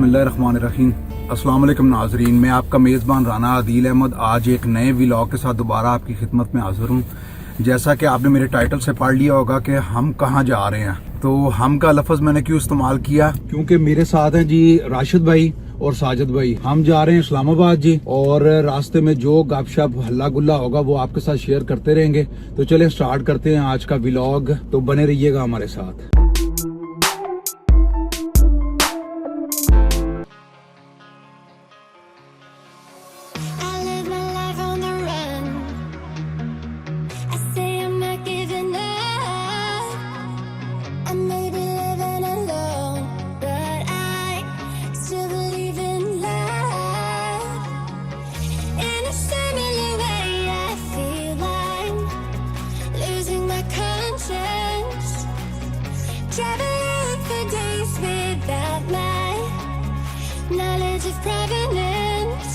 बिस्मिल्लाहिर्रहमानिर्रहीम। अस्सलाम वालेकुम नाजरीन, मैं आपका मेज़बान राना आदिल अहमद आज एक नए व्लॉग के साथ दोबारा आपकी खिदमत में हाजिर हूँ। जैसा कि आपने मेरे टाइटल से पढ़ लिया होगा कि हम कहाँ जा रहे हैं, तो हम का लफ्ज़ मैंने क्यों इस्तेमाल किया, क्योंकि मेरे साथ हैं जी राशिद भाई और साजिद भाई। हम जा रहे हैं इस्लामाबाद जी, और रास्ते में जो गपशप हल्ला गुल्ला होगा वो आपके साथ शेयर करते रहेंगे। तो चलिए स्टार्ट करते हैं आज का व्लॉग, तो बने रहिएगा हमारे साथ। Knowledge of provenance.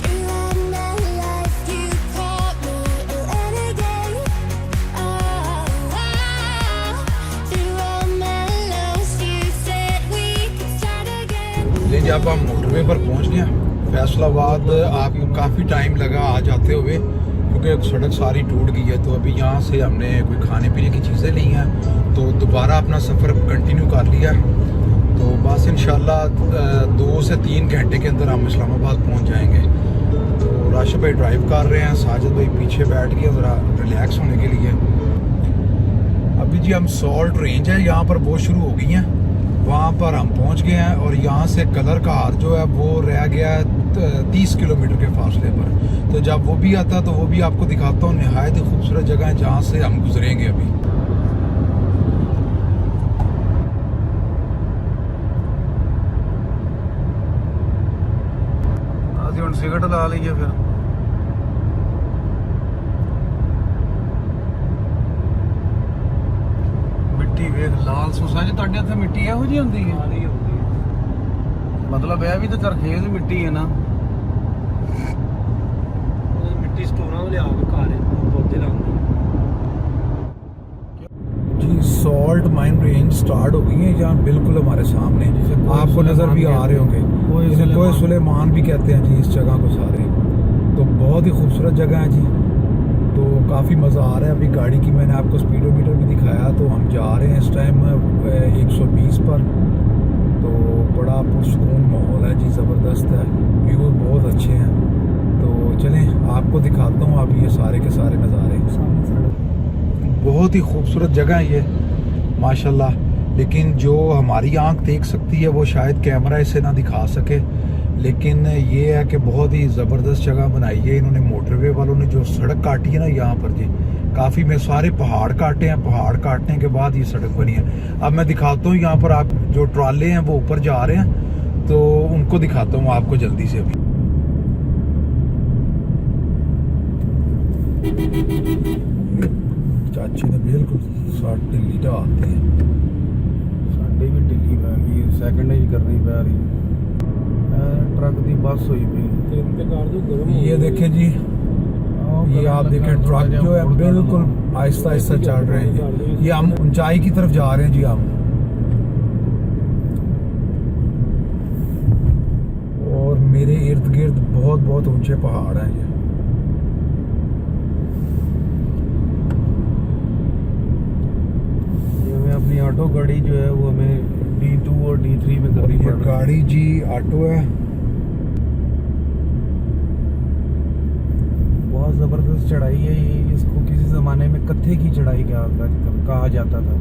Throughout my life, you taught me a renegade. Through all my lows, you said we could start again. ले जब हम मोटरवे पर पहुंच गए फैसलाबाद, आपको काफ़ी टाइम लगा आ जाते हुए क्योंकि सड़क सारी टूट गई है। तो अभी यहाँ से हमने कोई खाने पीने की चीज़ें ली हैं, तो दोबारा अपना सफ़र कंटिन्यू कर लिया। तो बस इंशाल्लाह 2 से 3 घंटे के अंदर हम इस्लामाबाद पहुंच जाएंगे। तो राशिद भाई ड्राइव कर रहे हैं, साजिद भाई पीछे बैठ गए ज़रा रिलैक्स होने के लिए। अभी जी हम सॉल्ट रेंज है यहाँ पर वो शुरू हो गई हैं, वहाँ पर हम पहुँच गए हैं। और यहाँ से कलर कार जो है वो रह गया है 30 किलोमीटर के फासले पर। तो जब वो भी आता है तो वो भी आपको दिखाता हूँ। नहायत ही खूबसूरत जगह है जहाँ से हम गुजरेंगे अभी। सिगरेट ला लीजिए फिर। मिट्टी वेख लाल सुसा जी, ਤੁਹਾਡੇ ਇੱਥੇ ਮਿੱਟੀ ਇਹੋ ਜਿਹੀ ਹੁੰਦੀ ਹੈ? ਨਹੀਂ ਹੁੰਦੀ, ਮਤਲਬ ਇਹ ਵੀ ਤਾਂ ਚਰਖੇਜ਼ ਮਿੱਟੀ ਹੈ ਨਾ। ਮਿੱਟੀ ਸਟੋਰਾਂ ਤੋਂ ਲਿਆ ਕੇ ਘਰ ਪੌਦੇ ਲਾਉਂਦੇ जी। सॉल्ट माइन रेंज स्टार्ट हो गई है यहाँ बिल्कुल हमारे सामने, आपको नज़र भी आ रहे होंगे। इन्हें कोई सुलेमान भी कहते हैं जी इस जगह को सारे। तो बहुत ही खूबसूरत जगह है जी, तो काफ़ी मज़ा आ रहा है। अभी गाड़ी की मैंने आपको स्पीडोमीटर भी दिखाया, तो हम जा रहे हैं इस टाइम 120 पर। तो बड़ा पुरसकून माहौल है जी, ज़बरदस्त है, व्यू बहुत अच्छे हैं। तो चलें आपको दिखाता हूँ आप ये सारे के सारे नज़ारे। बहुत ही खूबसूरत जगह है ये माशाल्लाह, लेकिन जो हमारी आंख देख सकती है वो शायद कैमरा इसे ना दिखा सके। लेकिन ये है कि बहुत ही ज़बरदस्त जगह बनाई है इन्होंने। मोटरवे वालों ने जो सड़क काटी है ना यहाँ पर जी, काफ़ी में सारे पहाड़ काटे हैं, पहाड़ काटने के बाद ये सड़क बनी है। अब मैं दिखाता हूँ यहाँ पर आप जो ट्राले हैं वो ऊपर जा रहे हैं, तो उनको दिखाता हूँ आपको जल्दी से अभी। चाची ने बिल्कुल ढिली ढाते हैं, साडी भी ढिली पै गई, सैकंड ही करनी पै रही। ट्रक की बस हुई पी। ये देखें जी, ये आप देखें ट्रक जो है बिल्कुल आहिस्ता आहिस्ता चल रहे हैं। ये हम ऊंचाई की तरफ जा रहे हैं जी हम। और मेरे इर्द गिर्द बहुत बहुत ऊंचे पहाड़ हैं ये। अपनी ऑटो गाड़ी जो है वो हमें D2 और D3 में करनी पड़ रही है। गाड़ी जी ऑटो है, बहुत ज़बरदस्त चढ़ाई है ये। इसको किसी ज़माने में कत्थे की चढ़ाई कहा जाता था।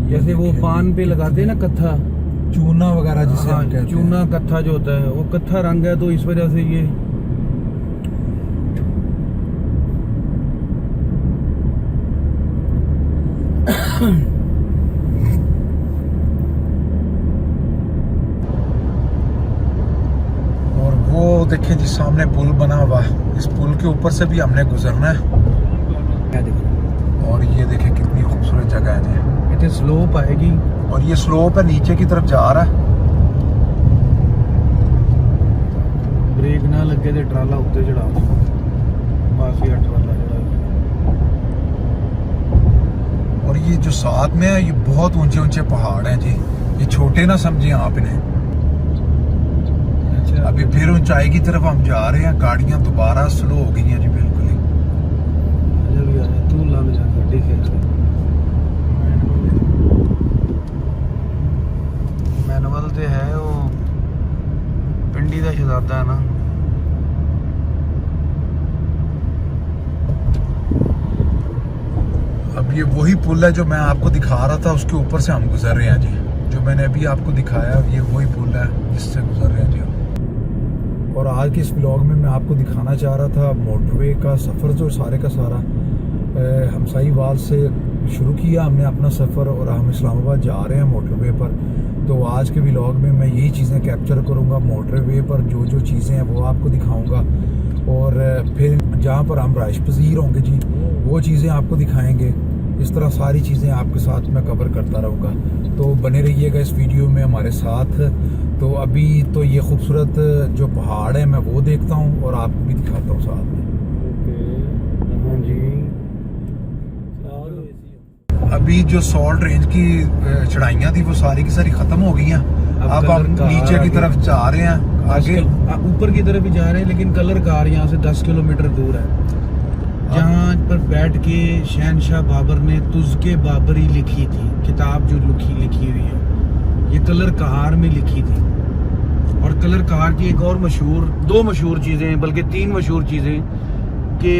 जैसे वो पान पे लगाते हैं ना कत्था, चूना वगैरह जिसे हम कहते हैं। चूना कत्था जो होता है वो कत्था रंग है, तो इस वजह से ये वो देखें जी सामने पुल बना हुआ, इस पुल के ऊपर से भी हमने गुजरना है। और ये देखें कितनी खूबसूरत जगह है जी। इतनी स्लोप आएगी और ये स्लोप है नीचे की तरफ जा रहा है। ब्रेक ना लगे तो ट्राला उत्ते चढ़ा बस ही ट्राला चढ़ा। और ये जो साथ में है ये बहुत ऊंचे ऊंचे पहाड़ हैं जी, ये छोटे ना समझिए आप इन्हें। अभी फिर ऊंचाई की तरफ हम जा रहे हैं, गाड़ियां दोबारा स्लो हो गई हैं जी बिल्कुल ही। जब भी आया तू लग जा गाड़ी के मैनुअल ते है वो पिंडी का शहजादा है ना। अब ये वही पुल है जो मैं आपको दिखा रहा था, उसके ऊपर से हम गुजर रहे हैं जी। जो मैंने अभी आपको दिखाया ये वही पुल है जिससे गुजर रहे हैं जी हम। और आज के इस व्लॉग में मैं आपको दिखाना चाह रहा था मोटरवे का सफ़र, जो सारे का सारा हमसाईवाल से शुरू किया हमने अपना सफ़र और हम इस्लामाबाद जा रहे हैं मोटरवे पर। तो आज के व्लॉग में मैं यही चीज़ें कैप्चर करूँगा, मोटरवे पर जो जो चीज़ें हैं वो आपको दिखाऊँगा, और फिर जहाँ पर हम राइश पजीर होंगे जी वो चीज़ें आपको दिखाएंगे। इस तरह सारी चीज़ें आपके साथ मैं कवर करता रहूँगा, तो बने रहिएगा इस वीडियो में हमारे साथ। तो अभी तो ये खूबसूरत जो पहाड़ है मैं वो देखता हूँ और आपको भी दिखाता हूँ साथ में। हाँ जी। अभी जो सॉल्ट रेंज की चढ़ाइयाँ थी वो सारी की सारी ख़त्म हो गई हैं। अब हम नीचे की तरफ जा रहे हैं, आगे ऊपर की तरफ भी जा रहे हैं, लेकिन कलर कार यहाँ से 10 किलोमीटर दूर है, जहाँ पर बैठ के शहनशाह बाबर ने तुज़के बाबरी लिखी थी, किताब जो लिखी हुई है ये कलर कहार में लिखी थी। और कलर कहार की एक और दो मशहूर चीज़ें हैं, बल्कि 3 मशहूर चीज़ें, कि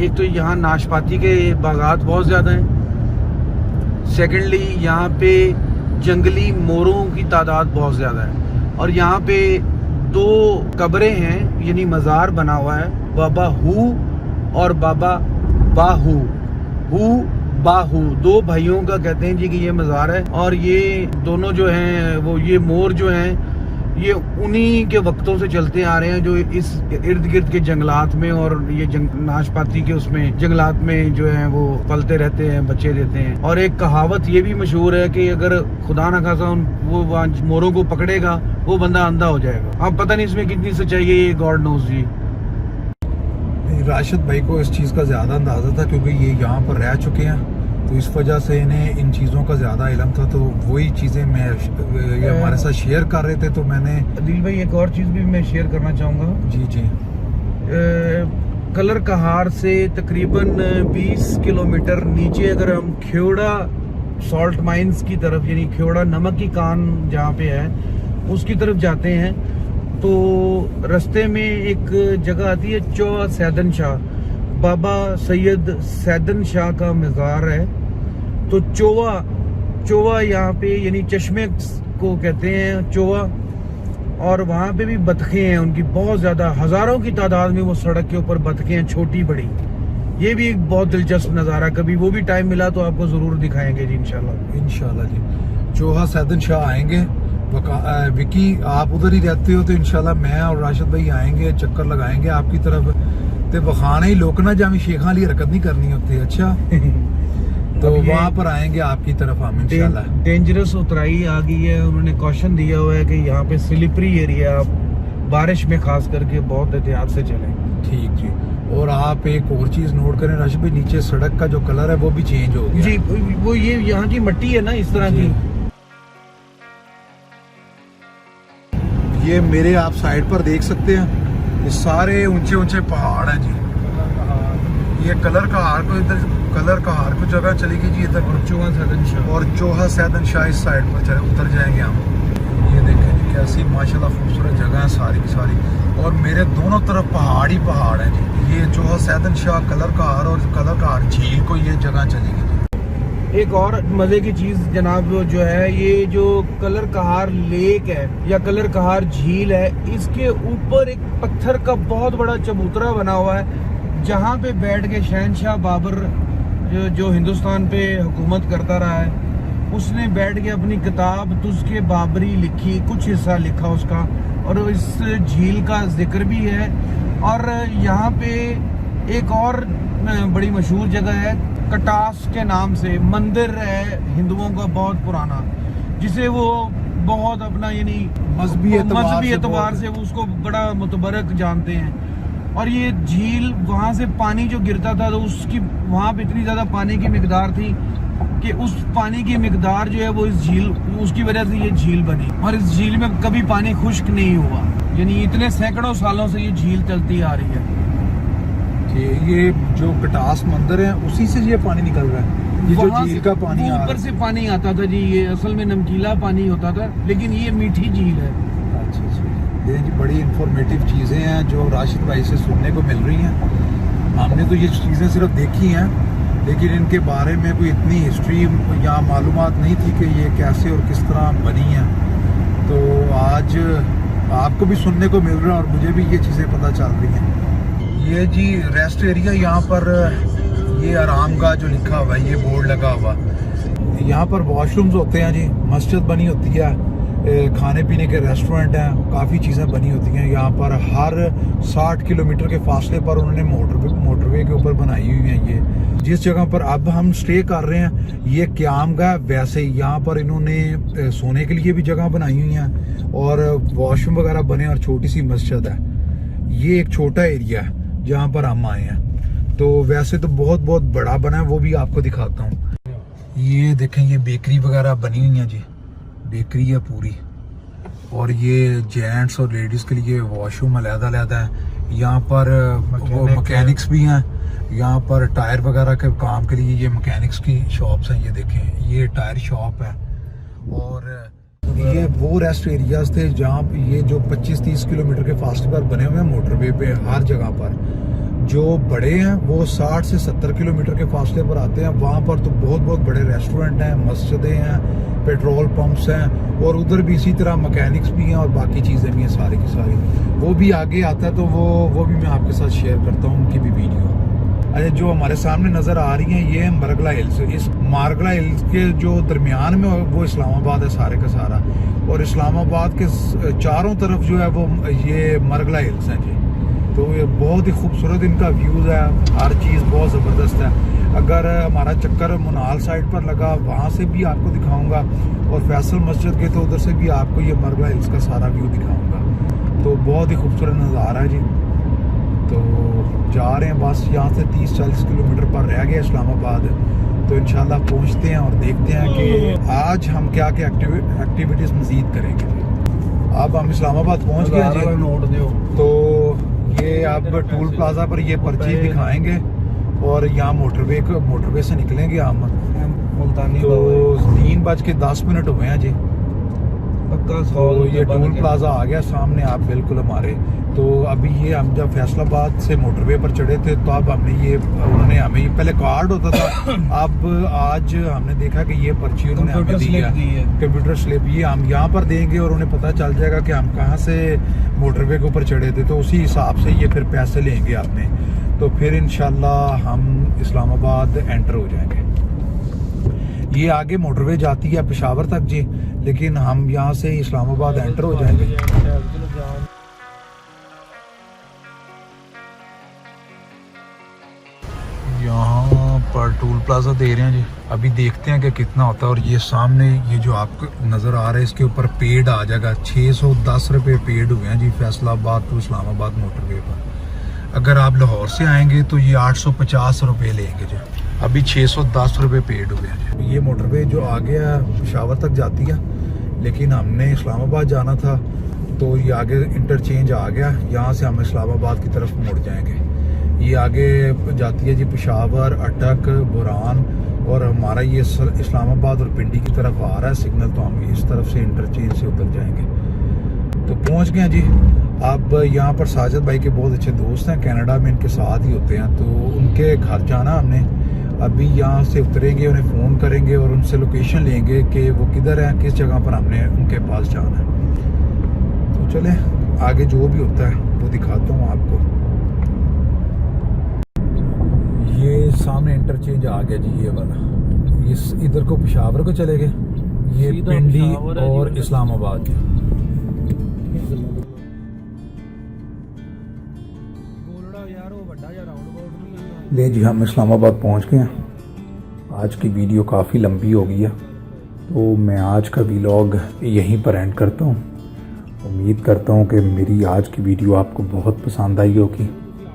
एक तो यहाँ नाशपाती के बागात बहुत ज़्यादा हैं, सेकेंडली यहाँ पे जंगली मोरों की तादाद बहुत ज़्यादा है, और यहाँ पे 2 कब्रें हैं, यानी मज़ार बना हुआ है, बाबा हू और बाबा बाहू। बाहू 2 भाइयों का कहते हैं जी कि ये मज़ार है। और ये दोनों जो हैं वो ये मोर जो हैं ये उन्हीं के वक्तों से चलते आ रहे हैं, जो इस इर्द गिर्द के जंगलात में और ये नाशपाती के उसमें जंगलात में जो है वो पलते रहते हैं, बच्चे देते हैं। और एक कहावत ये भी मशहूर है कि अगर खुदा न खासा वो मोरों को पकड़ेगा वो बंदा अंधा हो जाएगा। अब पता नहीं इसमें कितनी सच्चाई है, ये गॉड नोज जी। राशिद भाई को इस चीज़ का ज़्यादा अंदाज़ा था क्योंकि ये यहाँ पर रह चुके हैं, तो इस वजह से इन्हें इन चीज़ों का ज़्यादा इल्म था, तो वही चीज़ें मैं ये हमारे साथ शेयर कर रहे थे। तो मैंने अदिल भाई एक और चीज़ भी मैं शेयर करना चाहूँगा जी जी। कलर कहार से तकरीबन 20 किलोमीटर नीचे अगर हम खेवड़ा सॉल्ट माइंस की तरफ, यानी खेवड़ा नमक की कान जहाँ पे है उसकी तरफ जाते हैं, तो रास्ते में एक जगह आती है चौहा सैदन शाह, बाबा सैयद सैदन शाह का मज़ार है। तो चौहा यहाँ पे यानी चश्मे को कहते हैं चौहा, और वहाँ पे भी बतखें हैं उनकी बहुत ज़्यादा, हज़ारों की तादाद में वो सड़क के ऊपर बतखें हैं, छोटी बड़ी। ये भी एक बहुत दिलचस्प नज़ारा, कभी वो भी टाइम मिला तो आपको ज़रूर दिखाएंगे जी इंशाल्लाह जी। चौहा सैदन शाह आएंगे। विकी आप उधर ही रहते हो तो इंशाल्लाह मैं और राशिद भाई आएंगे, चक्कर लगाएंगे आपकी तरफ। ते बखाने ही लोग ना जहाँ शेखा वाली हरकत नहीं करनी होती। अच्छा तो वहाँ पर आएंगे आपकी तरफ हम इंशाल्लाह। डेंजरस उतराई आ गई है, उन्होंने कॉशन दिया हुआ है कि यहाँ पे स्लिपरी एरिया, आप बारिश में खास करके बहुत एहतियात से चलें। ठीक जी। और आप एक और चीज नोट करें राशिद भाई, नीचे सड़क का जो कलर है वो भी चेंज हो गया जी। वो ये यहाँ की मिट्टी है ना इस तरह की। ये मेरे आप साइड पर देख सकते हैं, ये सारे ऊंचे ऊंचे पहाड़ हैं जी। ये कलर कहार को इधर, कलर कहार को जगह चलेगी जी इधर, चौहा सैदन शाह और चौहा सैदन शाह इस साइड पर उतर जाएंगे हम। ये देखें जी कैसी माशाल्लाह खूबसूरत जगह है सारी की सारी, और मेरे दोनों तरफ पहाड़ ही पहाड़ हैं जी। ये चौहा सैदन शाह, कलर कहार और कलर कहार झील को ये जगह चलेगी जी। एक और मजे की चीज जनाब जो है, ये जो कलर कहार लेक है या कलर कहार झील है, इसके ऊपर एक पत्थर का बहुत बड़ा चबूतरा बना हुआ है, जहाँ पे बैठ के शहनशाह बाबर जो हिंदुस्तान पे हुकूमत करता रहा है, उसने बैठ के अपनी किताब तुज़के बाबरी लिखी, कुछ हिस्सा लिखा उसका, और इस झील का जिक्र भी है। और यहाँ पे एक और बड़ी मशहूर जगह है, कटास के नाम से मंदिर है हिंदुओं का बहुत पुराना, जिसे वो बहुत अपना यानी मजहबी एतबार से वो उसको बड़ा मुतबरक जानते हैं। और ये झील, वहाँ से पानी जो गिरता था तो उसकी वहाँ पे इतनी ज़्यादा पानी की मिकदार थी कि उस पानी की मिकदार जो है वो इस झील, उसकी वजह से ये झील बनी, और इस झील में कभी पानी खुश्क नहीं हुआ। यानी इतने सैकड़ों सालों से ये झील चलती आ रही है। ये जो कटास मंदिर है उसी से ये पानी निकल रहा है, ये जो वहाँ झील से- का पानी आ रहा ऊपर है। से पानी आता था जी, ये असल में नमकीला पानी होता था, लेकिन ये मीठी झील है। अच्छा अच्छा, ये जी बड़ी इंफॉर्मेटिव चीज़ें हैं जो राशिद भाई से सुनने को मिल रही हैं। हमने तो ये चीज़ें सिर्फ देखी हैं, लेकिन इनके बारे में कोई इतनी हिस्ट्री या मालूमात नहीं थी कि ये कैसे और किस तरह बनी है। तो आज आपको भी सुनने को मिल रहा है और मुझे भी ये चीज़ें पता चल रही हैं। ये जी रेस्ट एरिया, यहाँ पर ये आरामगाह जो लिखा हुआ है, ये बोर्ड लगा हुआ, यहाँ पर वॉशरूम्स होते हैं जी, मस्जिद बनी होती है, खाने पीने के रेस्टोरेंट हैं, काफ़ी चीज़ें बनी होती हैं। यहाँ पर हर 60 किलोमीटर के फासले पर उन्होंने मोटरवे के ऊपर बनाई हुई हैं। ये जिस जगह पर अब हम स्टे कर रहे हैं ये क्यामगाह, वैसे ही यहाँ पर इन्होंने सोने के लिए भी जगह बनाई हुई हैं और वॉशरूम वगैरह बने और छोटी सी मस्जिद है। ये एक छोटा एरिया है जहाँ पर हम आए हैं, तो वैसे तो बहुत बहुत बड़ा बना है, वो भी आपको दिखाता हूँ। ये देखें, ये बेकरी वगैरह बनी हुई है जी, बेकरी है पूरी, और ये जेंट्स और लेडीज़ के लिए वॉशरूम अलग-अलग है। यहाँ पर वो मैकेनिक्स भी हैं, यहाँ पर टायर वगैरह के काम के लिए ये मैकेनिक्स की शॉप्स हैं। ये देखें, ये टायर शॉप है। और ये वो रेस्ट एरियाज थे जहाँ ये जो 25-30 किलोमीटर के फासले पर बने हुए हैं मोटरवे पे, हर जगह पर। जो बड़े हैं वो 60 से 70 किलोमीटर के फासले पर आते हैं, वहाँ पर तो बहुत बहुत बड़े रेस्टोरेंट हैं, मस्जिदें हैं, पेट्रोल पंप्स हैं, और उधर भी इसी तरह मैकेनिक्स भी हैं और बाकी चीज़ें भी हैं सारी की सारी। वो भी आगे आता है तो वो भी मैं आपके साथ शेयर करता हूँ, उनकी भी वीडियो। अच्छा, जो हमारे सामने नज़र आ रही हैं ये है मारगला हिल्स। इस मारगला हिल्स के जो दरमियान में वो इस्लामाबाद है सारे का सारा, और इस्लामाबाद के चारों तरफ जो है वो ये मारगला हिल्स हैं जी। तो ये बहुत ही खूबसूरत इनका व्यूज़ है, हर चीज़ बहुत ज़बरदस्त है। अगर हमारा चक्कर मुनाल साइड पर लगा, वहाँ से भी आपको दिखाऊंगा, और फैसल मस्जिद के तो उधर से भी आपको ये मारगला हिल्स का सारा व्यू दिखाऊंगा। तो बहुत ही खूबसूरत नज़ारा है जी। तो जा रहे हैं, बस यहाँ से 30-40 किलोमीटर पर रह गया इस्लामाबाद, तो इंशाल्लाह पहुँचते हैं और देखते हैं कि आज हम क्या क्या एक्टिविटीज़ मज़ीद करेंगे। अब हम इस्लामाबाद पहुँच गए जी। नोट दो। तो ये अब टूल प्लाजा पर ये पर्ची दिखाएंगे और यहाँ मोटरवे से निकलेंगे हम। तो 3:10 हुए हैं जी। पक्का तो ये टोल प्लाजा आ गया सामने आप बिल्कुल हमारे। तो अभी ये हम जब फैसलाबाद से मोटरवे पर चढ़े थे तो अब उन्होंने हमें ये पहले कार्ड होता था, अब आज हमने देखा कि ये पर्ची उन्होंने हमें दी है, कंप्यूटर स्लिप। ये हम यहाँ पर देंगे और उन्हें पता चल जाएगा कि हम कहाँ से मोटरवे के ऊपर चढ़े थे, तो उसी हिसाब से ये फिर पैसे लेंगे आपने। तो फिर इंशाल्लाह हम इस्लामाबाद एंटर हो जाएंगे। ये आगे मोटरवे जाती है पेशावर तक जी, लेकिन हम यहाँ से इस्लामाबाद एंटर हो जाएंगे। यहाँ पर टूल प्लाजा दे रहे हैं जी, अभी देखते हैं कि कितना होता है। और ये सामने ये जो आपको नज़र आ रहा है इसके ऊपर पेड आ जाएगा, 610 रुपये पेड हुए हैं जी फैसलाबाद टू इस्लामाबाद मोटरवे पर। अगर आप लाहौर से आएंगे तो ये 850 रुपये लेंगे जी, अभी 610 रुपये पेड हुए हैं जी। ये मोटरवे जो आ गया पेशावर तक जाती है, लेकिन हमने इस्लामाबाद जाना था तो ये आगे इंटरचेंज आ गया, यहाँ से हम इस्लामाबाद की तरफ मुड़ जाएंगे। ये आगे जाती है जी पेशावर, अटक, बुरान, और हमारा ये इस्लामाबाद और पिंडी की तरफ आ रहा है सिग्नल, तो हम इस तरफ से इंटरचेंज से उतर जाएंगे। तो पहुँच गए जी। अब यहाँ पर साजिद भाई के बहुत अच्छे दोस्त हैं, कनाडा में इनके साथ ही होते हैं, तो उनके घर जाना हमने। अभी यहाँ से उतरेंगे, उन्हें फ़ोन करेंगे और उनसे लोकेशन लेंगे कि वो किधर हैं, किस जगह पर हमने उनके पास जाना है। तो चले आगे जो भी होता है वो दिखाता हूँ आपको। ये सामने इंटरचेंज आ गया जी, ये वाला। इस इधर को पेशावर को चले गए, ये पिंडी और इस्लामाबाद। ले जी, हम इस्लामाबाद पहुंच गए हैं। आज की वीडियो काफ़ी लंबी हो गई है, तो मैं आज का व्लॉग यहीं पर एंड करता हूं। उम्मीद करता हूं कि मेरी आज की वीडियो आपको बहुत पसंद आई होगी।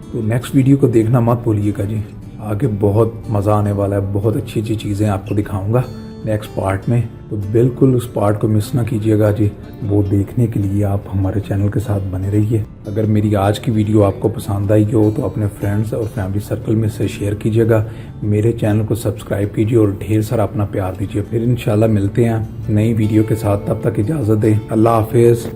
तो नेक्स्ट वीडियो को देखना मत भूलिएगा जी, आगे बहुत मज़ा आने वाला है, बहुत अच्छी अच्छी चीज़ें आपको दिखाऊंगा। नेक्स्ट पार्ट में, तो बिल्कुल उस पार्ट को मिस ना कीजिएगा जी। वो देखने के लिए आप हमारे चैनल के साथ बने रहिए। अगर मेरी आज की वीडियो आपको पसंद आई हो तो अपने फ्रेंड्स और फैमिली सर्कल में से शेयर कीजिएगा। मेरे चैनल को सब्सक्राइब कीजिए और ढेर सारा अपना प्यार दीजिए। फिर इंशाल्लाह मिलते हैं नई वीडियो के साथ, तब तक इजाज़त दें। अल्लाह हाफिज़।